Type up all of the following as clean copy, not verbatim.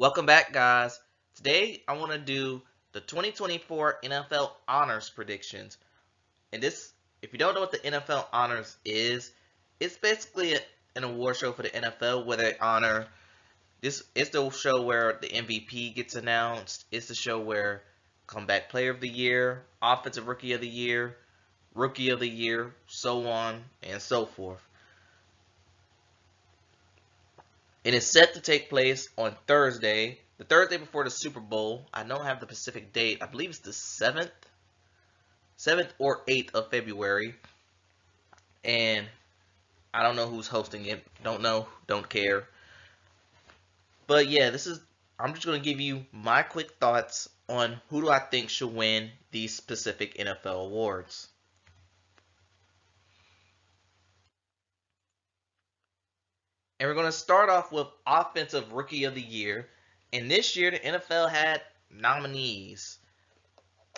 Welcome back, guys. Today I want to do the 2024 NFL Honors predictions. And this, if you don't know what the NFL Honors is, it's basically an award show for the NFL where they honor this. It's the show where the MVP gets announced. It's the show where Comeback Player of the Year, Offensive Rookie of the Year, Rookie of the Year, so on and so forth. It is set to take place on Thursday, the Thursday before the Super Bowl. I don't have the specific date. I believe it's the 7th or 8th of February. And I don't know who's hosting it. Don't know, don't care. But yeah, I'm just going to give you my quick thoughts on who do I think should win these specific NFL awards. And we're going to start off with Offensive Rookie of the Year. And this year, the NFL had nominees.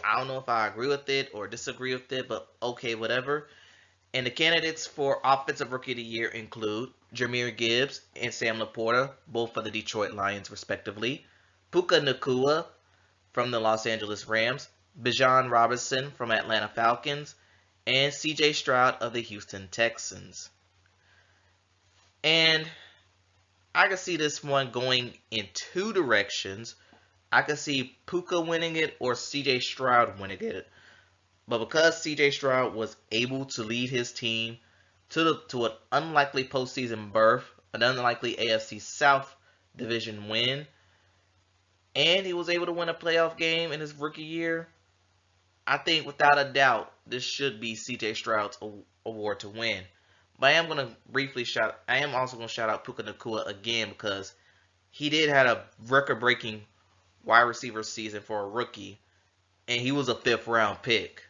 I don't know if I agree with it or disagree with it, but okay, whatever. And the candidates for Offensive Rookie of the Year include Jahmyr Gibbs and Sam Laporta, both for the Detroit Lions, respectively. Puka Nacua from the Los Angeles Rams. Bijan Robinson from Atlanta Falcons. And C.J. Stroud of the Houston Texans. And I can see this one going in two directions. I could see Puka winning it or C.J. Stroud winning it. But because C.J. Stroud was able to lead his team to an unlikely postseason berth, an unlikely AFC South division win, and he was able to win a playoff game in his rookie year, I think without a doubt this should be C.J. Stroud's award to win. But I am also going to shout out Puka Nacua again because he did have a record-breaking wide receiver season for a rookie, and he was a 5th round pick.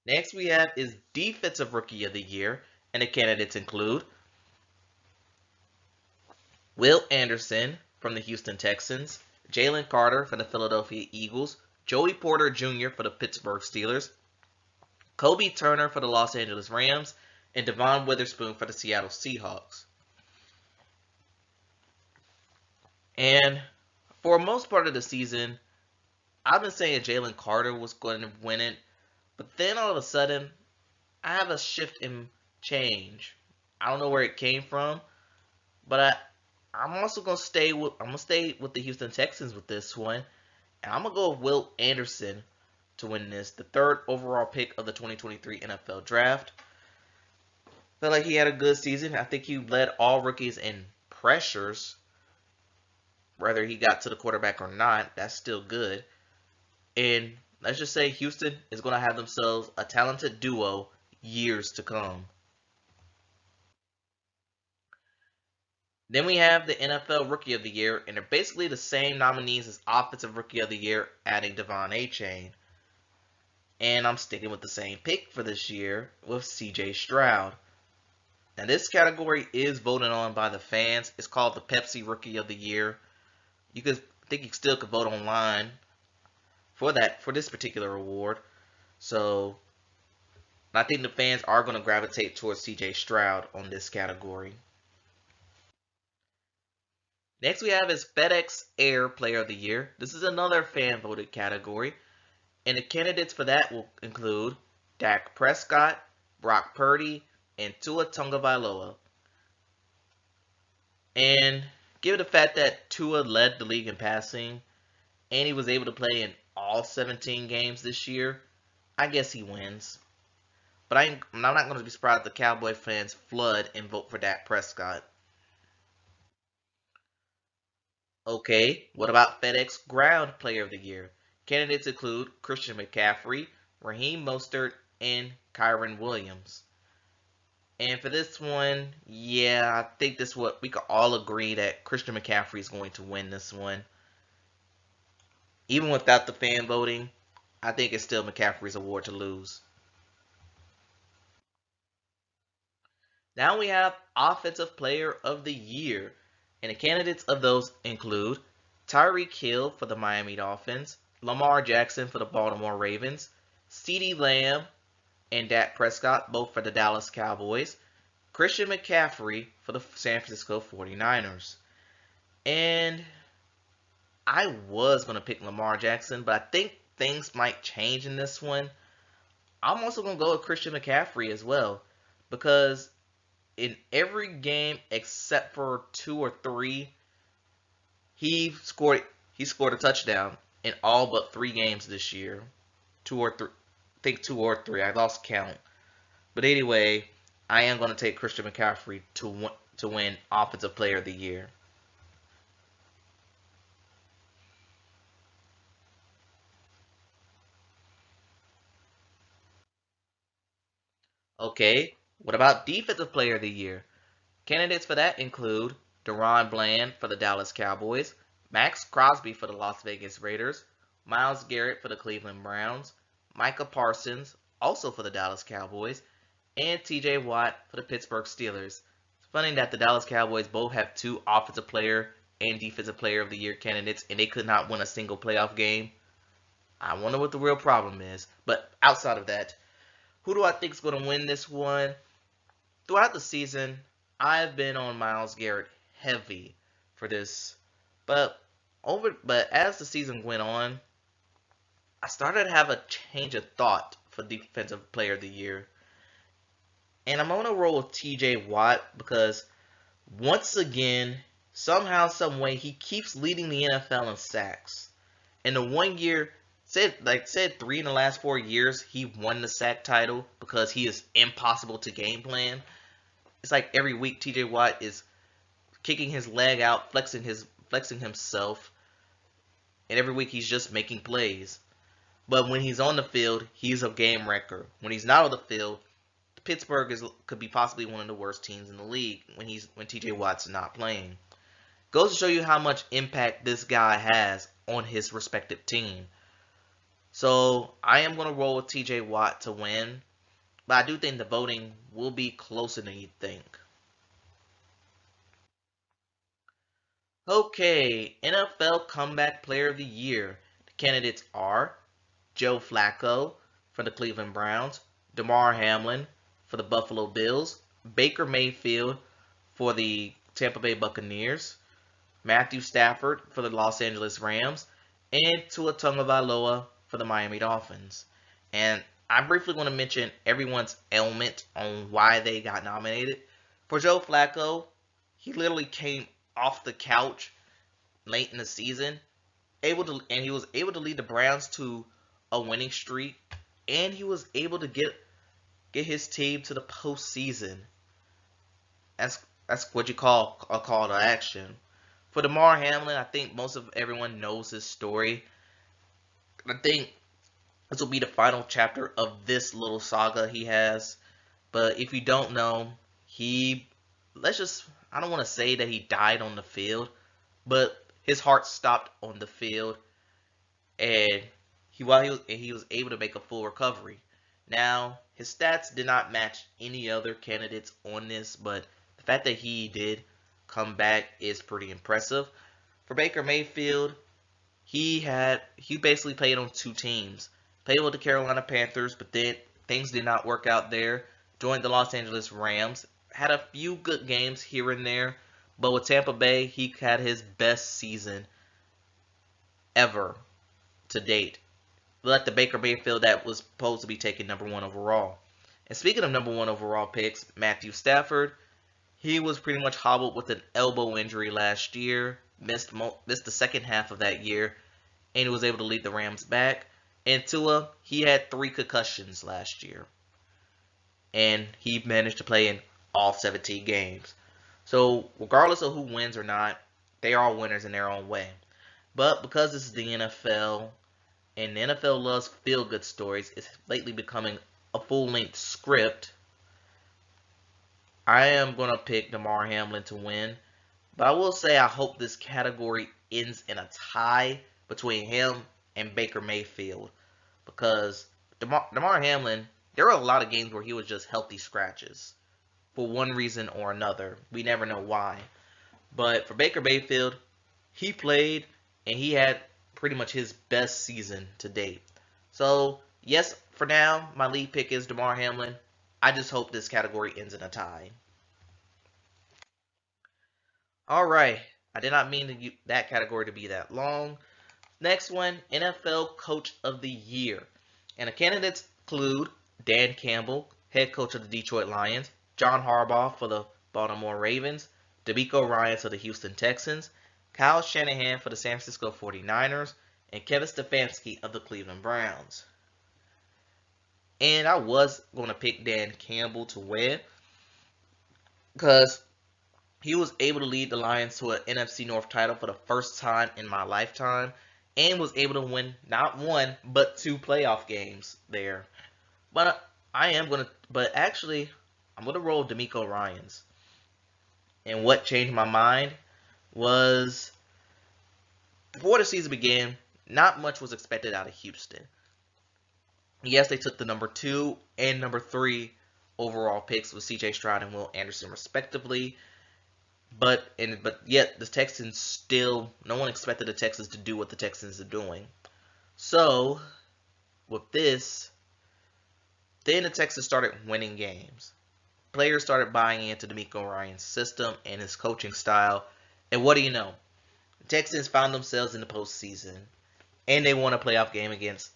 Next we have is Defensive Rookie of the Year, and the candidates include Will Anderson from the Houston Texans, Jalen Carter from the Philadelphia Eagles, Joey Porter Jr. for the Pittsburgh Steelers, Kobe Turner for the Los Angeles Rams, and Devon Witherspoon for the Seattle Seahawks. And for most part of the season, I've been saying Jalen Carter was going to win it, but then all of a sudden, I have a shift in change. I don't know where it came from, but I'm also gonna stay with the Houston Texans with this one, and I'm gonna go with Will Anderson to win this, the 3rd overall pick of the 2023 NFL Draft. Felt like he had a good season. I think he led all rookies in pressures. Whether he got to the quarterback or not, that's still good. And let's just say Houston is going to have themselves a talented duo years to come. Then we have the NFL Rookie of the Year, and they're basically the same nominees as Offensive Rookie of the Year, adding Devon Achane. And I'm sticking with the same pick for this year with C.J. Stroud. Now this category is voted on by the fans. It's called the Pepsi Rookie of the Year. I think you still could vote online for this particular award. So I think the fans are going to gravitate towards C.J. Stroud on this category. Next we have is FedEx Air Player of the Year. This is another fan voted category. And the candidates for that will include Dak Prescott, Brock Purdy, and Tua Tagovailoa. And given the fact that Tua led the league in passing, and he was able to play in all 17 games this year, I guess he wins. But I'm not going to be surprised if the Cowboy fans flood and vote for Dak Prescott. Okay, what about FedEx Ground Player of the Year? Candidates include Christian McCaffrey, Raheem Mostert, and Kyren Williams. And for this one, yeah, I think this what we can all agree that Christian McCaffrey is going to win this one. Even without the fan voting, I think it's still McCaffrey's award to lose. Now we have Offensive Player of the Year. And the candidates of those include Tyreek Hill for the Miami Dolphins, Lamar Jackson for the Baltimore Ravens, CeeDee Lamb and Dak Prescott, both for the Dallas Cowboys, Christian McCaffrey for the San Francisco 49ers. And I was going to pick Lamar Jackson, but I think things might change in this one. I'm also going to go with Christian McCaffrey as well, because in every game except for 2 or 3, he scored he scored a touchdown in all but 3 games this year. 2 or 3, I think 2 or 3. I lost count. But anyway, I am going to take Christian McCaffrey to win Offensive Player of the Year. Okay, what about Defensive Player of the Year? Candidates for that include Deron Bland for the Dallas Cowboys, Max Crosby for the Las Vegas Raiders, Myles Garrett for the Cleveland Browns, Micah Parsons, also for the Dallas Cowboys, and TJ Watt for the Pittsburgh Steelers. It's funny that the Dallas Cowboys both have 2 Offensive Player and Defensive Player of the Year candidates, and they could not win a single playoff game. I wonder what the real problem is. But outside of that, who do I think is going to win this one? Throughout the season, I've been on Myles Garrett heavy for this, but as the season went on, I started to have a change of thought for Defensive Player of the Year, and I'm gonna roll with T.J. Watt because once again, somehow, some way, he keeps leading the NFL in sacks. In the one year, said 3 in the last 4 years, he won the sack title because he is impossible to game plan. It's like every week TJ Watt is kicking his leg out, flexing himself, and every week he's just making plays. But when he's on the field, he's a game wrecker. When he's not on the field, Pittsburgh could be possibly one of the worst teams in the league when TJ Watt's not playing. Goes to show you how much impact this guy has on his respective team. So I am going to roll with TJ Watt to win, but I do think the voting will be closer than you think. Okay, NFL Comeback Player of the Year. The candidates are Joe Flacco for the Cleveland Browns, Damar Hamlin for the Buffalo Bills, Baker Mayfield for the Tampa Bay Buccaneers, Matthew Stafford for the Los Angeles Rams, and Tua Tagovailoa for the Miami Dolphins. And I'm briefly going to mention everyone's ailment on why they got nominated. For Joe Flacco, he literally came off the couch late in the season, he was able to lead the Browns to a winning streak, and he was able to get his team to the postseason. That's what you call a call to action. For Damar Hamlin, I think most of everyone knows his story. I think this will be the final chapter of this little saga he has. But if you don't know, I don't want to say that he died on the field, but his heart stopped on the field, and he was able to make a full recovery. Now, his stats did not match any other candidates on this, but the fact that he did come back is pretty impressive. For Baker Mayfield, he basically played on 2 teams. Played with the Carolina Panthers, but then things did not work out there. Joined the Los Angeles Rams. Had a few good games here and there, but with Tampa Bay, he had his best season ever to date. Like the Baker Mayfield that was supposed to be taken #1 overall. And speaking of #1 overall picks, Matthew Stafford, he was pretty much hobbled with an elbow injury last year, missed the second half of that year, and he was able to lead the Rams back. And Tua, he had 3 concussions last year, and he managed to play in all 17 games. So regardless of who wins or not, they are all winners in their own way. But because this is the NFL, and the NFL loves feel-good stories, it's lately becoming a full-length script, I am going to pick Damar Hamlin to win. But I will say I hope this category ends in a tie between him and Baker Mayfield. Because Damar Hamlin, there were a lot of games where he was just healthy scratches. For one reason or another. We never know why. But for Baker Mayfield, he played and he had pretty much his best season to date. So, yes, for now, my lead pick is Damar Hamlin. I just hope this category ends in a tie. All right. I did not mean that category to be that long. Next one, NFL Coach of the Year. And the candidates include Dan Campbell, head coach of the Detroit Lions, John Harbaugh for the Baltimore Ravens, DeMeco Ryans of the Houston Texans, Kyle Shanahan for the San Francisco 49ers, and Kevin Stefanski of the Cleveland Browns. And I was going to pick Dan Campbell to win because he was able to lead the Lions to an NFC North title for the first time in my lifetime and was able to win not one, but two playoff games there. But actually, I'm going to roll DeMeco Ryans. And what changed my mind was before the season began, not much was expected out of Houston. Yes, they took the number 2 and number 3 overall picks with C.J. Stroud and Will Anderson, respectively. But yet the Texans still, no one expected the Texans to do what the Texans are doing. So with this, then the Texans started winning games. Players started buying into DeMeco Ryans' system and his coaching style. And what do you know? The Texans found themselves in the postseason, and they won a playoff game against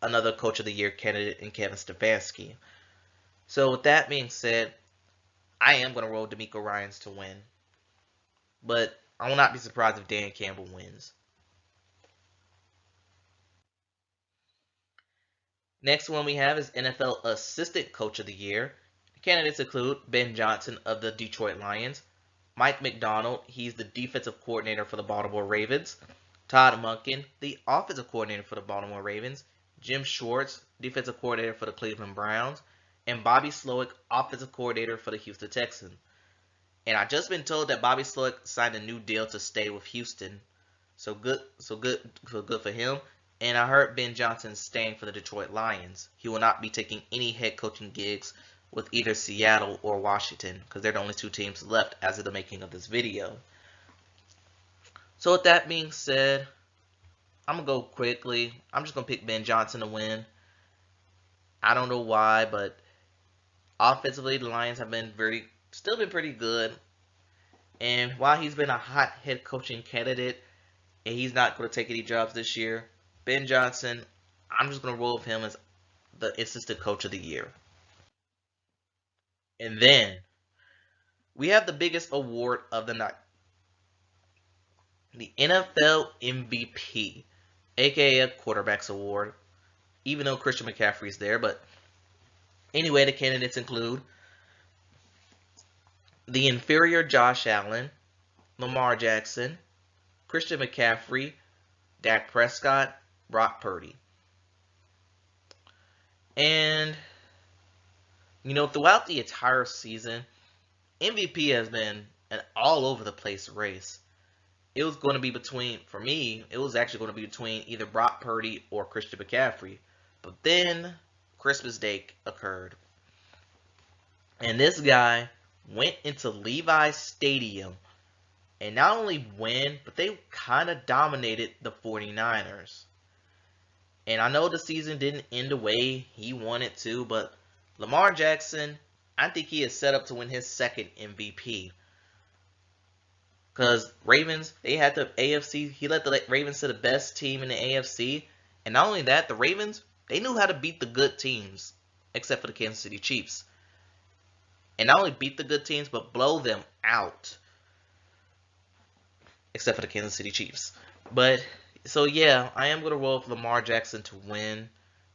another Coach of the Year candidate in Kevin Stefanski. So with that being said, I am going to roll DeMeco Ryans to win. But I will not be surprised if Dan Campbell wins. Next one we have is NFL Assistant Coach of the Year. The candidates include Ben Johnson of the Detroit Lions, Mike McDonald, he's the defensive coordinator for the Baltimore Ravens, Todd Monken, the offensive coordinator for the Baltimore Ravens, Jim Schwartz, defensive coordinator for the Cleveland Browns, and Bobby Slowick, offensive coordinator for the Houston Texans. And I just been told that Bobby Slowick signed a new deal to stay with Houston. So good for him. And I heard Ben Johnson is staying for the Detroit Lions. He will not be taking any head coaching gigs with either Seattle or Washington because they're the only two teams left as of the making of this video. So with that being said, I'm going to go quickly. I'm just going to pick Ben Johnson to win. I don't know why, but offensively the Lions have been still been pretty good. And while he's been a hot head coaching candidate and he's not going to take any jobs this year, Ben Johnson, I'm just going to roll with him as the assistant coach of the year. And then we have the biggest award of the night, the NFL MVP, aka a quarterback's award, even though Christian McCaffrey's there. But anyway, the candidates include the inferior Josh Allen, Lamar Jackson, Christian McCaffrey, Dak Prescott, Brock Purdy. And, throughout the entire season, MVP has been an all over the place race. It was going to be for me, it was actually going to be between either Brock Purdy or Christian McCaffrey. But then Christmas Day occurred. And this guy went into Levi's Stadium and not only win, but they kind of dominated the 49ers. And I know the season didn't end the way he wanted to, but Lamar Jackson, I think he is set up to win his second MVP. Because Ravens, they had the AFC, he led the Ravens to the best team in the AFC. And not only that, the Ravens, they knew how to beat the good teams, except for the Kansas City Chiefs. And not only beat the good teams, but blow them out. Except for the Kansas City Chiefs. But, so yeah, I am going to roll with Lamar Jackson to win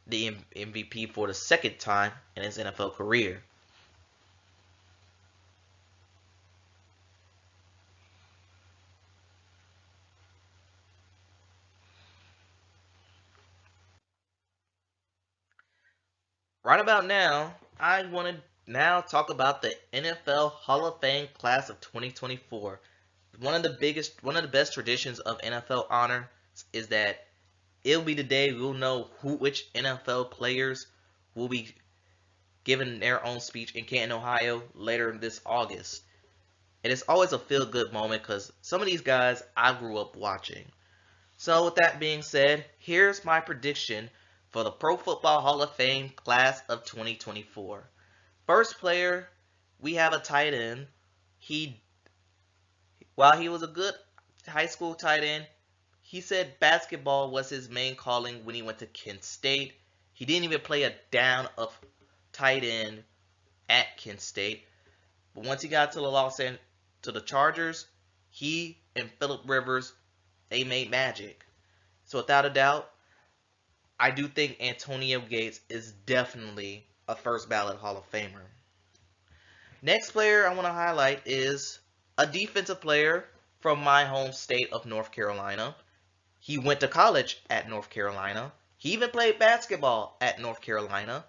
the MVP for the second time in his NFL career. Right about now, I want to now talk about the NFL Hall of Fame class of 2024. One of the best traditions of NFL honor is that it'll be the day we'll know which NFL players will be given their own speech in Canton, Ohio later this August. And it's always a feel-good moment because some of these guys I grew up watching. So with that being said, here's my prediction for the Pro Football Hall of Fame class of 2024. First player, we have a tight end. While he was a good high school tight end, he said basketball was his main calling when he went to Kent State. He didn't even play a down of tight end at Kent State. But once he got to the Chargers, he and Phillip Rivers, they made magic. So without a doubt, I do think Antonio Gates is definitely a first ballot Hall of Famer. Next player I want to highlight is a defensive player from my home state of North Carolina. He went to college at North Carolina. He even played basketball at North Carolina.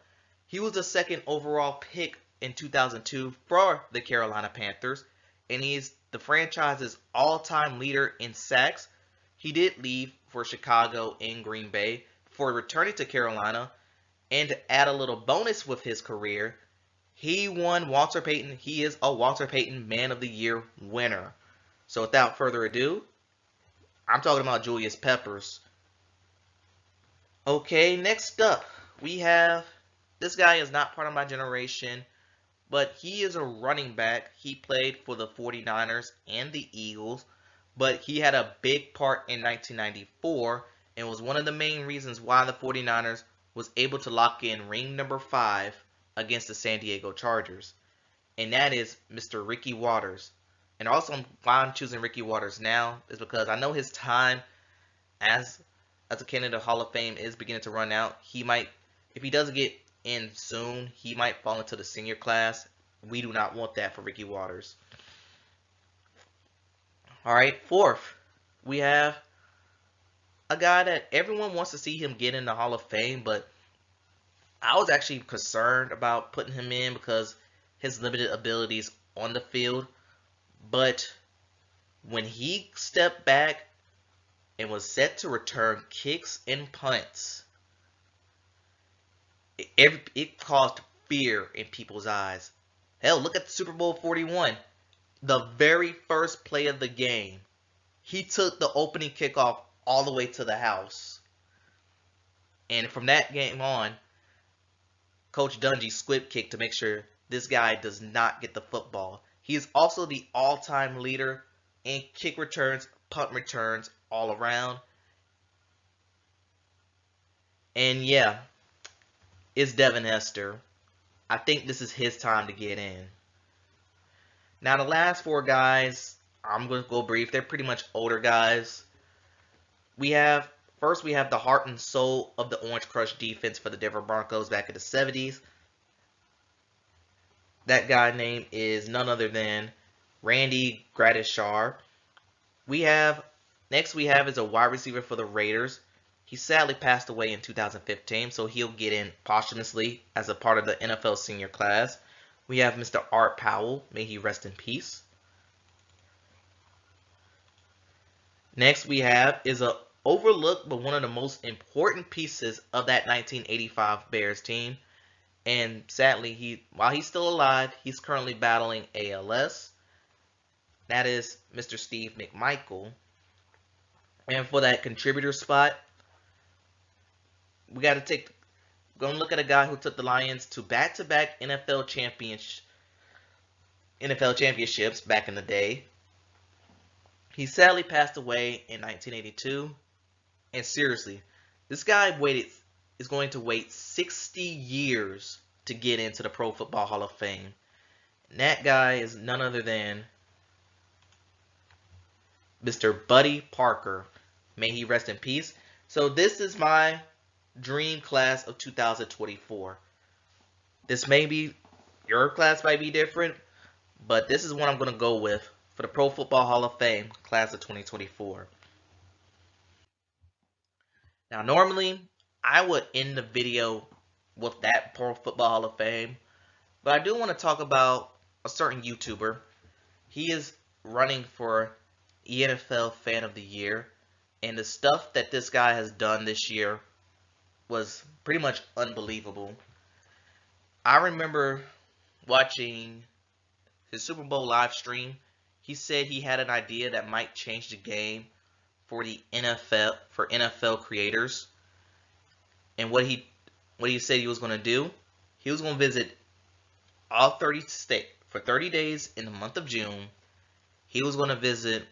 He was the second overall pick in 2002 for the Carolina Panthers, and he's the franchise's all-time leader in sacks. He did leave for Chicago and Green Bay before returning to Carolina, and to add a little bonus with his career, he won Walter Payton. He is a Walter Payton Man of the Year winner. So without further ado, I'm talking about Julius Peppers. Okay, next up, we have, this guy is not part of my generation, but he is a running back. He played for the 49ers and the Eagles, but he had a big part in 1994 and was one of the main reasons why the 49ers was able to lock in ring number 5 against the San Diego Chargers. And that is Mr. Ricky Watters. And also why I'm choosing Ricky Watters now is because I know his time as a candidate Hall of Fame is beginning to run out. He might, if he doesn't get in soon, he might fall into the senior class. We do not want that for Ricky Watters. Alright, fourth, we have a guy that everyone wants to see him get in the Hall of Fame, but I was actually concerned about putting him in because his limited abilities on the field. But when he stepped back and was set to return kicks and punts, it caused fear in people's eyes. Hell, look at Super Bowl 41. The very first play of the game, he took the opening kickoff all the way to the house. And from that game on, Coach Dungy squib kicked to make sure this guy does not get the football. He is also the all-time leader in kick returns, punt returns, all around. And yeah, it's Devin Hester. I think this is his time to get in. Now the last 4 guys, I'm going to go brief. They're pretty much older guys. First we have the heart and soul of the Orange Crush defense for the Denver Broncos back in the 70s. That guy name is none other than Randy Gradishar. Next we have is a wide receiver for the Raiders. He sadly passed away in 2015, so he'll get in posthumously as a part of the NFL senior class. We have Mr. Art Powell. May he rest in peace. Next we have is a overlooked but one of the most important pieces of that 1985 Bears team. And sadly, while he's still alive, he's currently battling ALS. That is Mr. Steve McMichael. And for that contributor spot, we got to go and look at a guy who took the Lions to back-to-back NFL championships back in the day. He sadly passed away in 1982. And seriously, this guy is going to wait 60 years to get into the Pro Football Hall of Fame. And that guy is none other than Mr. Buddy Parker. May he rest in peace. So this is my dream class of 2024. Your class might be different, but this is what I'm going to go with for the Pro Football Hall of Fame class of 2024. Now normally, I would end the video with that Pro Football Hall of Fame, but I do want to talk about a certain YouTuber. He is running for NFL Fan of the Year, and the stuff that this guy has done this year was pretty much unbelievable. I remember watching his Super Bowl live stream. He said he had an idea that might change the game for the NFL creators. And what he said he was going to do, he was going to visit all 30 states for 30 days in the month of June He was going to visit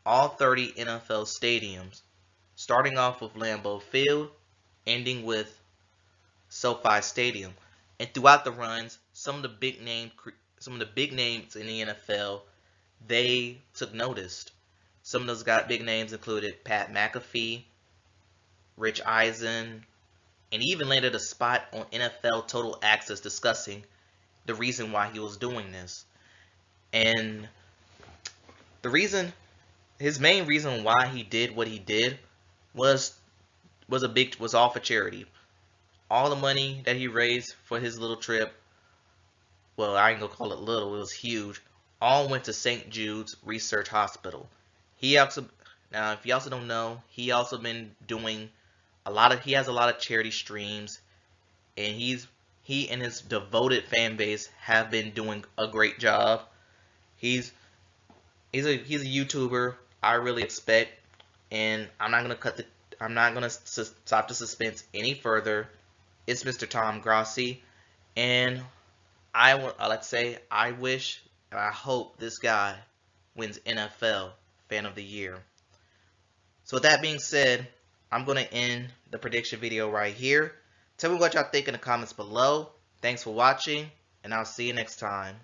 all 30 NFL stadiums, starting off with Lambeau Field, ending with SoFi Stadium. And throughout the runs, some of the big names in the NFL, they took notice. Some of those big names included Pat McAfee, Rich Eisen, and he even landed a spot on NFL Total Access discussing the reason why he was doing this. And the reason, his main reason why he did what he did was all for charity. All the money that he raised for his little trip, well, I ain't gonna call it little, it was huge, all went to St. Jude's Research Hospital. He also, now if you also don't know, he also been doing he has a lot of charity streams, and he and his devoted fan base have been doing a great job. He's a YouTuber I really expect, and I'm not gonna stop the suspense any further. It's Mr. Tom Grossi, and let's say I wish and I hope this guy wins NFL Fan of the Year. So with that being said, I'm going to end the prediction video right here. Tell me what y'all think in the comments below. Thanks for watching, and I'll see you next time.